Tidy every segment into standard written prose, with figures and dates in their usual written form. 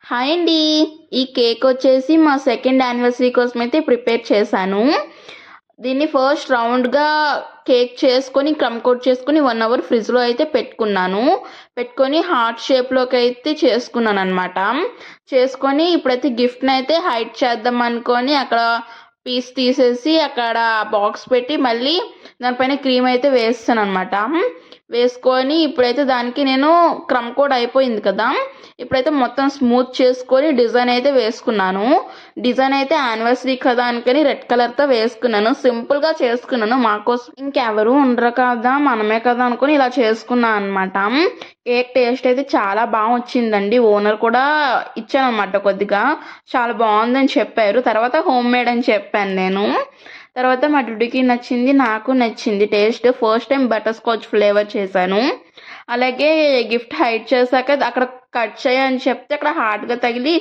Hi అండి. ఈ cake వచ్చేసి మా సెకండ్ యానివర్సరీ కోసం అయితే ప్రిపేర్ చేశాను. దీన్ని ఫస్ట్ రౌండ్గా కేక్ చేసుకొని క్రమ్ కోట్ చేసుకొని 1 అవర్ ఫ్రిడ్జ్లో అయితే పెట్టుకున్నాను. పెట్టుకొని హార్ట్ షేప్లోకి అయితే చేసుకున్నాను అనమాట. చేసుకొని ఇప్పుడైతే గిఫ్ట్ని అయితే హైడ్ చేద్దాం అనుకొని అక్కడ పీస్ తీసేసి అక్కడ బాక్స్ పెట్టి మళ్ళీ దానిపైన క్రీమ్ అయితే వేస్తాను అనమాట. వేసుకొని ఇప్పుడైతే దానికి నేను క్రమ్ కోట్ అయిపోయింది కదా, ఇప్పుడైతే మొత్తం స్మూత్ చేసుకొని డిజైన్ అయితే వేసుకున్నాను. డిజైన్ అయితే యానివర్సరీ కదా అనుకొని రెడ్ కలర్తో వేసుకున్నాను. సింపుల్గా చేసుకున్నాను, మాకోసం ఇంకెవరు ఉండరు కదా మనమే కదా అనుకొని ఇలా చేసుకున్నాను అనమాట. కేక్ టేస్ట్ అయితే చాలా బాగా వచ్చిందండి. ఓనర్ కూడా ఇచ్చాను అనమాట, కొద్దిగా చాలా బాగుందని చెప్పారు. తర్వాత హోమ్ మేడ్ అని చెప్పాను నేను. తర్వాత మా డుడ్డుకి నచ్చింది, నాకు నచ్చింది taste. First time butter scotch flavour చేశాను. అలాగే గిఫ్ట్ హైడ్ చేశాక అక్కడ కట్ చేయని చెప్తే అక్కడ హార్డ్గా తగిలి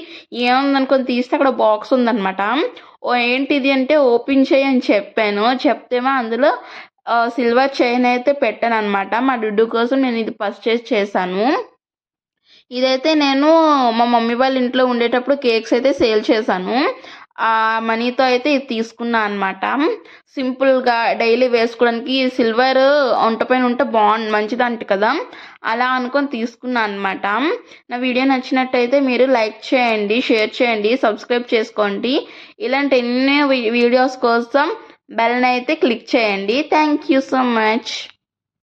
ఏముందనుకొని తీస్తే అక్కడ బాక్స్ ఉందన్నమాట. ఏంటిది అంటే ఓపెన్ చేయని చెప్పాను. చెప్తేమో అందులో సిల్వర్ చైన్ అయితే పెట్టాను అనమాట. మా డుడ్డు కోసం నేను ఇది పర్చేస్ చేశాను. ఇదైతే నేను మా మమ్మీ వాళ్ళ ఇంట్లో ఉండేటప్పుడు కేక్స్ అయితే సేల్ చేశాను. ఆ మనీతో అయితే ఇది తీసుకున్నా అనమాట. సింపుల్గా డైలీ వేసుకోవడానికి సిల్వర్ ఒంటపైన ఉంటే మంచిదంట కదా, అలా అనుకొని తీసుకున్నా అనమాట. నా వీడియో నచ్చినట్టయితే మీరు లైక్ చేయండి, షేర్ చేయండి, సబ్స్క్రైబ్ చేసుకోండి. ఇలాంటి ఎన్నో వీడియోస్ కోసం బెల్ని అయితే క్లిక్ చేయండి. Thank you so much.